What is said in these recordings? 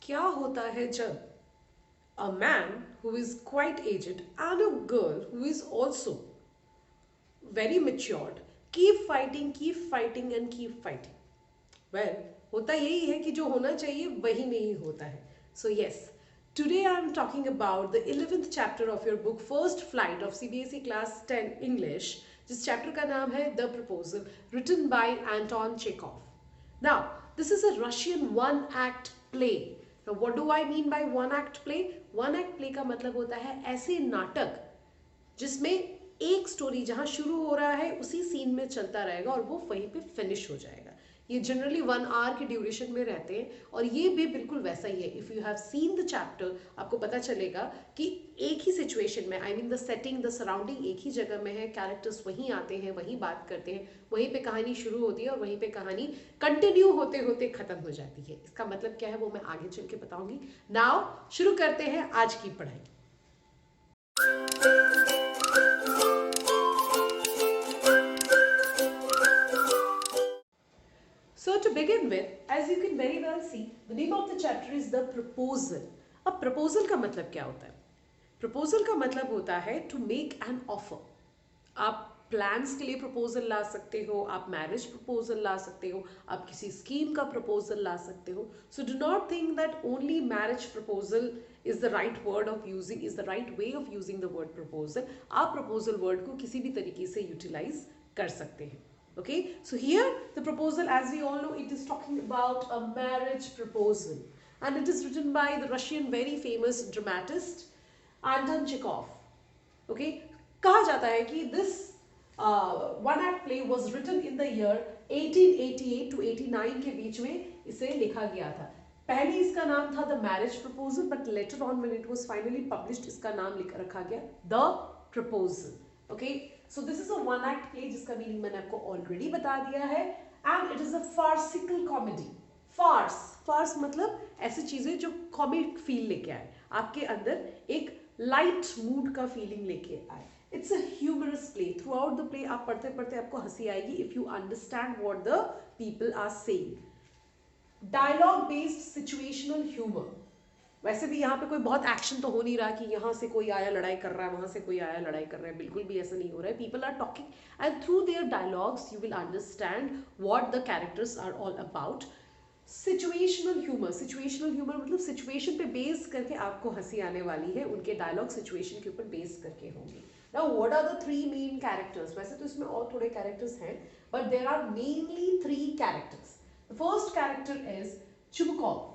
क्या होता है जब a man who is quite aged and a girl who is also very matured keep fighting and keep fighting. Well, होता यही है कि जो होना चाहिए वही नहीं होता है. So yes, today I am talking about the 11th chapter of your book First Flight of CBSE Class 10 English, जिस चैप्टर का नाम है The Proposal, written by Anton Chekhov. Now, this is a Russian one-act play. Now, what do I mean by one-act play? One-act play का मतलब होता है ऐसे नाटक जिसमें एक स्टोरी जहां शुरू हो रहा है उसी सीन में चलता रहेगा और वो वहीं पे फिनिश हो जाएगा. ये जनरली 1 आवर के ड्यूरेशन में रहते हैं और ये भी बिल्कुल वैसा ही है. If you have seen the chapter आपको पता चलेगा कि एक ही सिचुएशन में, I mean the setting, the surrounding एक ही जगह में है, कैरेक्टर्स वहीं आते हैं, वहीं बात करते हैं, वहीं पे कहानी शुरू होती है और वहीं पे कहानी कंटिन्यू होते होते खत्म हो जाती है. इसका मतलब क्या है वो मैं आगे चल के बताऊंगी. नाउ शुरू करते हैं आज की पढ़ाई. So to begin with, as you can very well see, the name of the chapter is the proposal. अब proposal का मतलब क्या होता है? Proposal का मतलब होता है to make an offer. आप प्लान्स के लिए प्रपोजल ला सकते हो, आप मैरिज प्रपोजल ला सकते हो, आप किसी स्कीम का प्रपोजल ला सकते हो. So do not think that only marriage proposal is the right word of using, is the right way of using the word proposal. आप प्रपोजल वर्ड को किसी भी तरीके से यूटिलाइज कर सकते हैं. Okay, so here the proposal, as we all know, it is talking about a marriage proposal, and it is written by the Russian very famous dramatist Anton Chekhov. Okay, कहा जाता है कि this one act play was written in the year 1888 to 89 के बीच में इसे लिखा गया था. पहले इसका नाम था The Marriage Proposal, but later on when it was finally published इसका नाम रखा गया The Proposal. Okay, so this is a one act play जिसका मीनिंग मैंने आपको ऑलरेडी बता दिया है, and it is a farcical comedy. Fars मतलब ऐसी चीजें जो कॉमिक फील लेके आए, आपके अंदर एक लाइट मूड का फीलिंग लेके आए. It's a humorous play. Throughout the play आप पढ़ते पढ़ते आपको हंसी आएगी if you understand what the people are saying. Dialogue based situational humour. वैसे भी यहाँ पे कोई बहुत एक्शन तो हो नहीं रहा कि यहाँ से कोई आया लड़ाई कर रहा है, वहां से कोई आया लड़ाई कर रहा है. बिल्कुल भी ऐसा नहीं हो रहा है. People are talking and through their dialogues you will understand what the characters are all about. Situational humour मतलब सिचुएशन पे बेस करके आपको हंसी आने वाली है. उनके डायलॉग सिचुएशन के ऊपर बेस करके होंगे. Now what are the 3 main characters? वैसे तो इसमें और थोड़े कैरेक्टर्स हैं, but there are mainly 3 characters. The first character is Chubukov.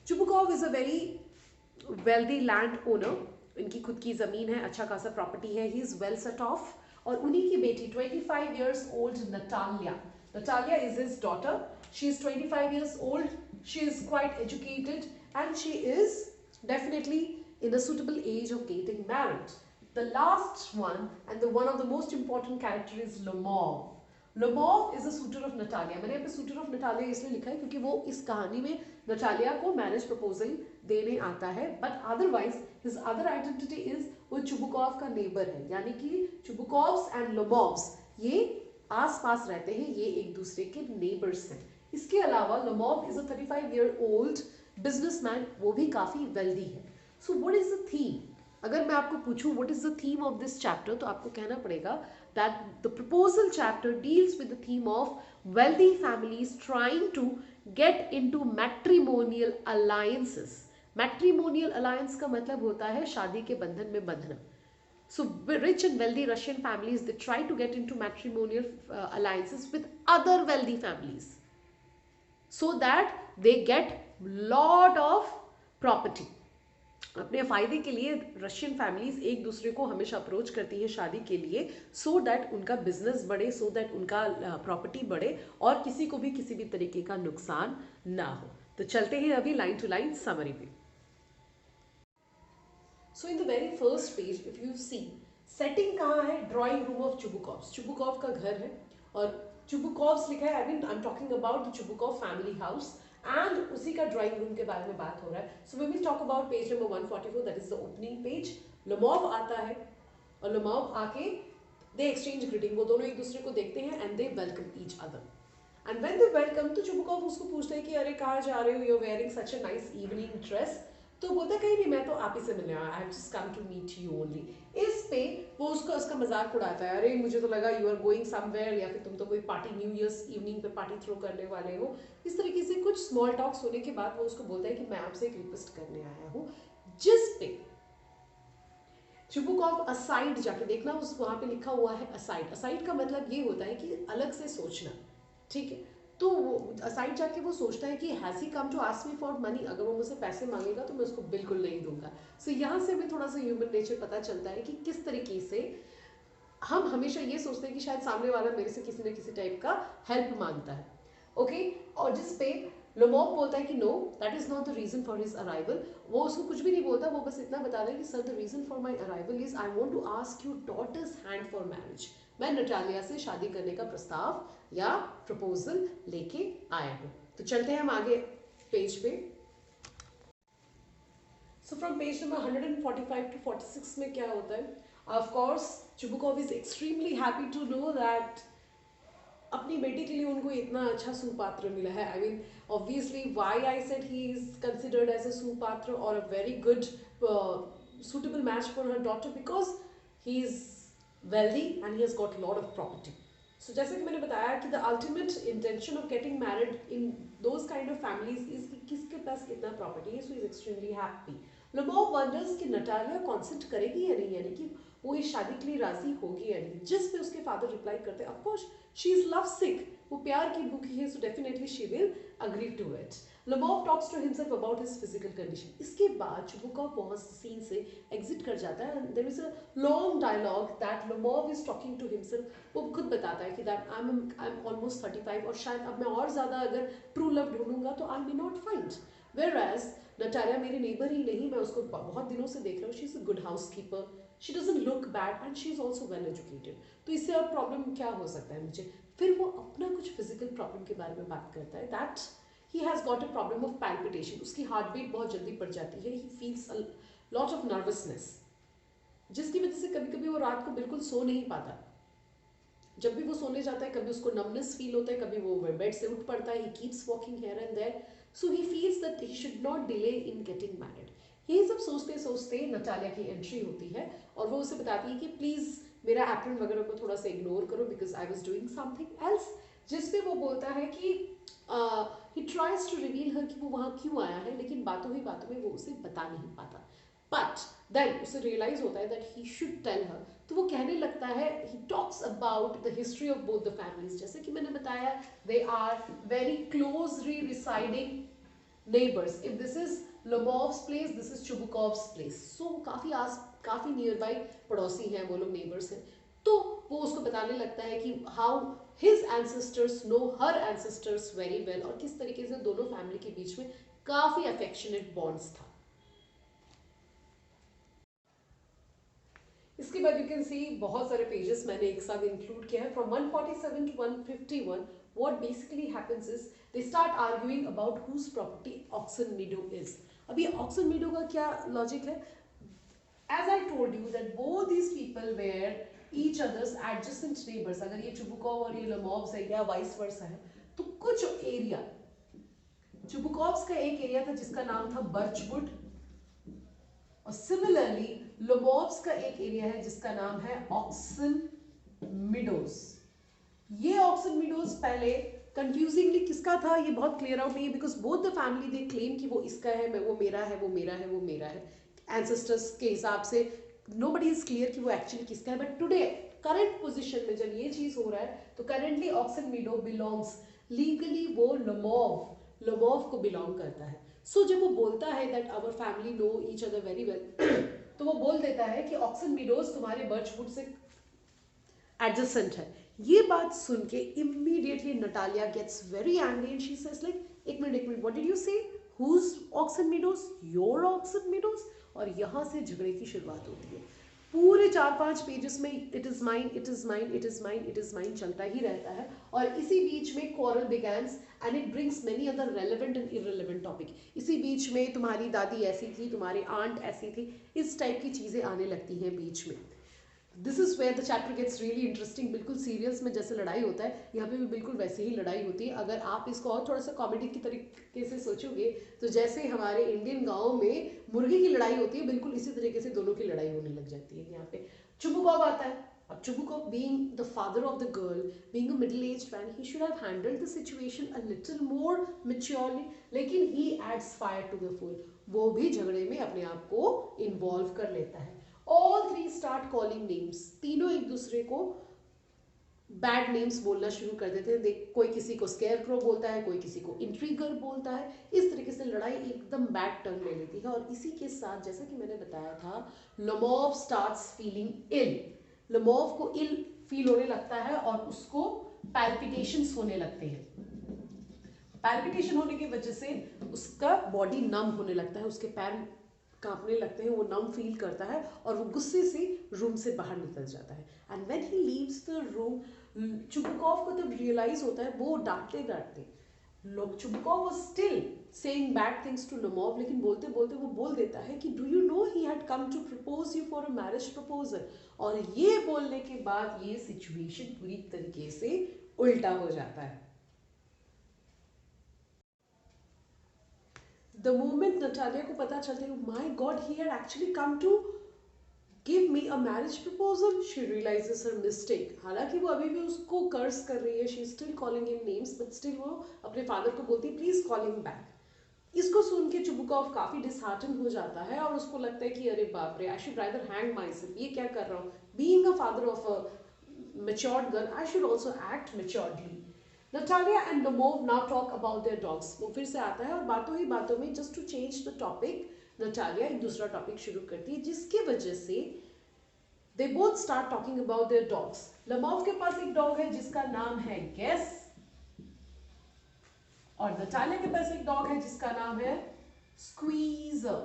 Chubukov is a very wealthy land owner. इनकी खुद की जमीन है, अच्छा खासा प्रॉपर्टी है. He is well set off. और उन्हीं की बेटी 25 years old Natalia is his daughter. She is 25 years old. She is quite educated and she is definitely in a suitable age of getting married. The last one and the one of the most important character is Lomov. Lomov is a suitor of Natalia. मैंने यहाँ पे suitor of Natalia इसलिए लिखा है क्योंकि वो इस कहानी में नटालिया को मैरिज प्रपोजल देने आता है. But otherwise his other identity is वो चुबुकॉव का नेबर है. यानी कि चुबुकॉव्स एंड लोमोव्स ये आस पास रहते हैं, ये एक दूसरे के नेबर्स हैं. इसके अलावा Lomov is a 35-year-old businessman. वो भी काफी वेल्दी है. So what is the theme? अगर मैं आपको पूछूं what is the theme of this chapter, तो आपको कहना पड़ेगा that the proposal chapter deals with the theme of wealthy families trying to get into matrimonial alliances. Matrimonial alliance का मतलब होता है शादी के बंधन में बंधना. So rich and wealthy Russian families, they try to get into matrimonial alliances with other wealthy families so that they get lot of property. अपने फायदे के लिए रशियन फैमिलीज एक दूसरे को हमेशा अप्रोच करती हैं शादी के लिए, सो दैट उनका बिजनेस बढ़े, सो दैट उनका प्रॉपर्टी बढ़े और किसी को भी किसी भी तरीके का नुकसान ना हो. तो चलते हैं अभी लाइन टू लाइन समरी पे. So in the very first page if you see, setting कहाँ है? Drawing room of Chubukov's. Chubukov का घर है और चुबुकॉव्स लिखा है. I am talking about the Chubukov family house and उसी का ड्राइंग रूम के बारे में बात हो रहा है. So we will talk about page number 144, that is the opening page. Lomov आता है और लोमोव आके दे एक्सचेंज ग्रीटिंग. वो दोनों एक दूसरे को देखते हैं and they welcome each other. And when they welcome तो चुबुकॉफ उसको पूछता है कि अरे कहाँ जा रहे हो, you are wearing such a nice evening dress. तो बोलता है कहीं नहीं, मैं तो आप ही से मिलने आया, I have just come to meet you only. इस पे वो उसका मजाक उड़ाता है, अरे मुझे तो लगा यू आर गोइंग समवेयर, या फिर तुम तो कोई पार्टी न्यू ईयर्स इवनिंग पे पार्टी थ्रो करने वाले हो। इस तरीके से कुछ स्मॉल टॉक्स होने के बाद वो उसको बोलता है कि मैं आपसे एक रिक्वेस्ट करने आया हूँ, जिस पे चुबुकॉफ असाइड जाके देखना, उस वहां पे लिखा हुआ है असाइड। असाइड का मतलब ये होता है कि अलग से सोचना, ठीक है। तो वो असाइड जाके वो सोचता है कि has he come to ask me for money, अगर वो मुझसे पैसे मांगेगा तो मैं उसको बिल्कुल नहीं दूंगा। सो यहाँ से हमें थोड़ा सा ह्यूमन नेचर पता चलता है कि किस तरीके से हम हमेशा ये सोचते हैं कि शायद सामने वाला मेरे से किसी न किसी टाइप का हेल्प मांगता है, ओके। और जिस पे लोमॉफ बोलता है कि no, that is not the reason for his arrival. वो उसको कुछ भी नहीं बोलता, वो बस इतना बता रहा है कि sir the reason for my arrival is I want to ask you daughter's hand for marriage. मैं नटालिया से शादी करने का प्रस्ताव या प्रपोजल लेके आया हूँ। तो चलते हैं हम आगे पेज पे। So from page number 145 to 46 में क्या होता है, of course Chubukov is extremely happy to know that अपनी बेटी के लिए उनको इतना अच्छा सुपात्र मिला है। I mean obviously why I said he is considered as a सुपात्र और a very good suitable match for her daughter because he is wealthy and he has got a lot of property. So जैसे कि मैंने बताया कि the ultimate intention of getting married in those kind of families is कि किसके पास कितना property है, so he is extremely happy. लोमॉफ wonders कि नटालिया consent करेगी या नहीं, यानी कि वो इस शादी के लिए राजी होगी या नहीं, जिस पे उसके फादर रिप्लाई करते हैं, of course she is love sick, वो प्यार की भूखी है, so definitely she will agree to it. Lomov talks to himself about his physical condition. इसके बाद चुबुकॉफ वहां सीन से एग्जिट कर जाता है, there is a long dialogue that Lomov is talking to himself. वो खुद बताता है कि दैट आई एम ऑलमोस्ट 35 और शायद अब मैं और ज्यादा अगर ट्रू लव ढूंढूंगा तो I may not find, whereas Natalia मेरी नेबर ही नहीं, मैं उसको बहुत दिनों से देख रहा हूँ, she is a good housekeeper, she doesn't look bad and she is also well educated. तो इससे और प्रॉब्लम क्या हो सकता है मुझे। फिर वो अपना कुछ फिजिकल प्रॉब्लम के बारे में बात करता है, that he has got a problem of palpitation, उसकी हार्ट बीट बहुत जल्दी बढ़ जाती है, he feels a lot of nervousness, जिसकी वजह से कभी कभी वो रात को बिल्कुल सो नहीं पाता। जब भी वो सोने जाता है कभी उसको नमनेस फील होता है, कभी वो बेड से उठ पड़ता है, he keeps walking here and there, so he feels that he should not delay in getting married. यही सब सोचते सोचते नटालिया की एंट्री होती है और वो उसे बताती है कि प्लीज मेरा एप्रन वगैरह को थोड़ा सा इग्नोर करो because I was doing something else. जिसपे वो बोलता है कि ही ट्राइज टू रिवील हर कि वो वहाँ क्यों आया है, लेकिन बातों ही बातों में वो उसे बता नहीं पाता। बट देन उसे रियलाइज होता है that he should tell her, तो वो कहने लगता है, he talks about the history of both the families. जैसे कि मैंने बताया they are very closely residing neighbors. If this is Lomov's place, this is Chubukov's place. So काफी नियर बाई पड़ोसी हैं वो लोग, नेबर्स हैं। तो वो उसको बताने लगता है कि how his ancestors know her ancestors very well और किस तरीके से दोनों फैमिली के बीच में काफी अफेक्शनेट बॉन्ड्स था। इसके बाद यू कैन सी बहुत सारे पेजेस मैंने एक साथ इंक्लूड किया है from 147 to 151। What basically happens is they start arguing about whose property oxen meadow is. अब ये ऑक्सन मीडो का क्या लॉजिक है, as I told you that both these people were each other's adjacent neighbours. अगर ये चुबुकॉव और ये लोमॉव्स है या वाइस वर्सा है, तो कुछ एरिया, चुबुकॉव्स का एक एरिया था जिसका नाम था बर्चवुड, और सिमिलरली लोमॉव्स का एक एरिया है जिसका नाम है ऑक्सन मिडोज। ये ऑक्सन मिडोज पहले कंफ्यूजिंगली किसका था ये बहुत क्लियर आउट नहीं है, because both the family they claim कि वो इसका है, वो मेरा है, वो मेरा है, वो मेरा है। एंसेस्टर्स के हिसाब से नोबडी इज क्लियर कि वो एक्चुअली किसका है। बट टुडे करंट पोजिशन में जब ये चीज हो रहा है तो करेंटली ऑक्सन मिडो बिलोंग्स लीगली, वो लोमॉव को बिलोंग करता है। सो जब वो बोलता है that our family know each other very well, तो वो बोल देता है कि ऑक्सन मिडोज तुम्हारे बर्चवुड से एडजेसेंट है। ये बात सुन के immediately Natalia gets very angry and she says like एक minute what did you say, whose oxen meadows, your oxen meadows. और यहाँ से झगड़े की शुरुआत होती है। पूरे 4-5 पेजेस में it is mine, it is mine, it is mine, it is mine चलता ही रहता है। और इसी बीच में quarrel begins and it brings many other relevant and irrelevant topic. इसी बीच में तुम्हारी दादी ऐसी थी, तुम्हारी आंट ऐसी थी, इस टाइप की चीजें आने लगती हैं बीच में। This is where the chapter gets really interesting. बिल्कुल सीरियल्स में जैसे लड़ाई होता है, यहाँ पे भी बिल्कुल वैसे ही लड़ाई होती है। अगर आप इसको और थोड़ा सा कॉमेडी की तरीके से सोचोगे तो जैसे हमारे इंडियन गाँव में मुर्गी की लड़ाई होती है, बिल्कुल इसी तरीके से दोनों की लड़ाई होने लग जाती है। यहाँ पे चुबुकॉव आता है। अब Chubukov being the father of the girl, being a middle aged man, he should have handled the situation a little more maturely, लेकिन he adds fire to the fuel. वो भी झगड़े में अपने आप को इन्वॉल्व कर लेता है। All three start calling names. तीनों एक दूसरे को बैड नेम्स बोलना शुरू कर देते हैं। कोई किसी को स्केयरक्रो बोलता है, कोई किसी को इंट्रीगर बोलता है। इस तरीके से लड़ाई एकदम बैड टर्न ले लेती है। और इसी के साथ जैसा कि मैंने बताया था, लमोव स्टार्ट्स फीलिंग इल। लमोव को इल फील होने लगता है और उसको पैल्पिटेशंस होने लगते हैं। पैल्पिटेशन होने की वजह से उसका बॉडी नम होने लगता है, उसके पैर कांपने लगते हैं, वो नम फील करता है और वो गुस्से से रूम से बाहर निकल जाता है। And when he leaves the room, Chubukov को तब रियलाइज होता है, वो डांटते डांटते लोग, Chubukov was still saying bad things to Lomov, लेकिन बोलते बोलते वो बोल देता है कि do you know he had come to propose you for a marriage proposal. और ये बोलने के बाद ये सिचुएशन पूरी तरीके से उल्टा हो जाता है। The moment Natalia को पता चलता है, my God, he had actually come to give me a marriage proposal, she realizes her mistake. हालांकि वो अभी भी उसको कर्स कर रही है, she is still calling him names, but still वो अपने फादर को बोलती है please call him back. इसको सुन के चुबुकॉव काफी डिसहार्टन हो जाता है और उसको लगता है कि अरे बाप रे, I should rather hang myself. ये क्या कर रहा हूँ? Being a father of a matured girl, I should also act maturedly. Natalia and Lomov now talk about their dogs. वो फिर से आता है और बातों ही बातों में just to change the topic, Natalia एक दूसरा टॉपिक शुरू करती है, जिसकी वजह से they both start talking about their dogs. Lomov के पास एक डॉग है जिसका नाम है Guess, और Natalia के पास एक डॉग है जिसका नाम है Squeezer.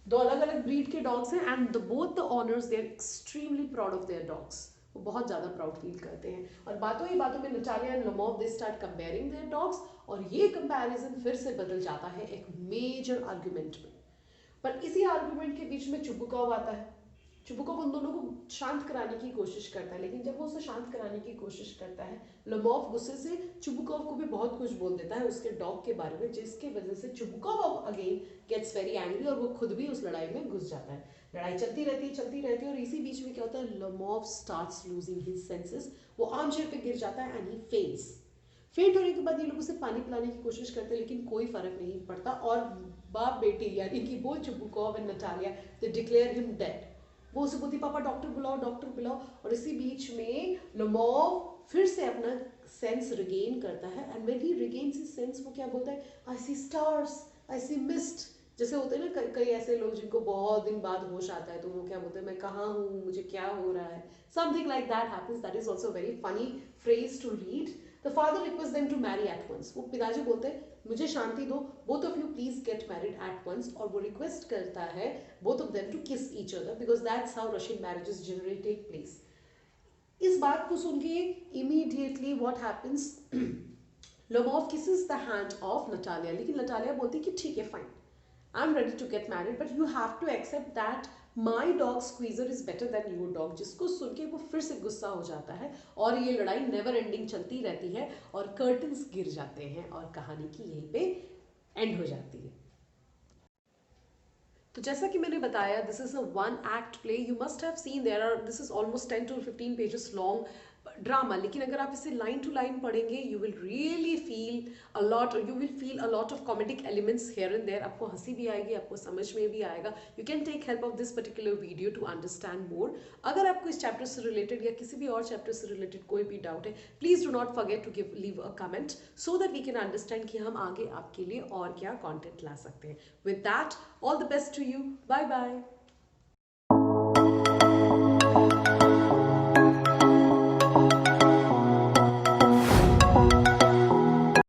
दो अलग अलग ब्रीड के डॉग्स हैं and both the owners they are extremely proud of their dogs. वो बहुत ज़्यादा प्राउड फील करते हैं और बातों ही बातों में Natalia and Lomov they start comparing their dogs, और ये कंपैरिजन फिर से बदल जाता है एक मेजर आर्ग्यूमेंट में। पर इसी आर्ग्यूमेंट के बीच में चुबुकॉव आता है। चुबुकॉव उन दोनों को शांत कराने की कोशिश करता है, लेकिन जब वो उसे शांत कराने की कोशिश करता है, लमोव गुस्से से चुबुकॉव को भी बहुत कुछ बोल देता है उसके डॉग के बारे में, जिसके वजह से चुबुकॉव अगेन गेट्स वेरी एंग्री और वो खुद भी उस लड़ाई में घुस जाता है। लड़ाई चलती रहती है और इसी बीच में क्या होता है, लमोव स्टार्ट्स लूजिंग हिज सेंसेस। वो आर्मचेयर पे गिर जाता है एंड ही फेंट्स। फेंट होने के बाद ये लोग उसे पानी पिलाने की कोशिश करते हैं, लेकिन कोई फर्क नहीं पड़ता और बाप बेटी यानी कि वो Chubukov and Natalia they declare him dead. वो उसे बोलती पापा डॉक्टर बुलाओ डॉक्टर बुलाओ, और इसी बीच में लमोव फिर से अपना सेंस रिगेन करता है and when he regains his sense वो क्या बोलता है, आई सी स्टार्स, आई सी मिस्ट। जैसे होते हैं ना कई ऐसे लोग जिनको बहुत दिन बाद होश आता है, तो वो क्या बोलते हैं, मैं कहाँ हूँ, मुझे क्या हो रहा है, something like that happens. That is also very funny phrase to read. The father request them to marry at once. वो पिताजी बोलते हैं मुझे शांति दो, both of you please get married at once, और वो रिक्वेस्ट करता है both of them to kiss each other because that's how Russian marriages generally take place. इस बात को सुन के immediately what happens, Lomov kisses the hand of Natalia, लेकिन नटालिया बोलती कि ठीक है fine, I'm ready to get married, but you have to accept that my dog Squeezer is better than your dog. जिसको सुन के वो फिर से गुस्सा हो जाता है और ये लड़ाई नेवर एंडिंग चलती रहती है और कर्टन्स गिर जाते हैं और कहानी की यहीं पे एंड हो जाती है। तो जैसा कि मैंने बताया, this is a one act play, you must have seen there are, this is almost 10 to 15 pages long drama, लेकिन अगर आप इसे लाइन टू लाइन पढ़ेंगे you will really feel a lot, you will feel a lot of comedic elements here and there. आपको हंसी भी आएगी, आपको समझ में भी आएगा। You can take help of this particular video to understand मोर। अगर आपको इस चैप्टर से रिलेटेड या किसी भी और चैप्टर से रिलेटेड कोई भी डाउट है, please do not forget to leave a comment so that we can understand कि हम आगे आपके लिए और क्या कॉन्टेंट ला सकते हैं। With that, all the best to you, bye bye.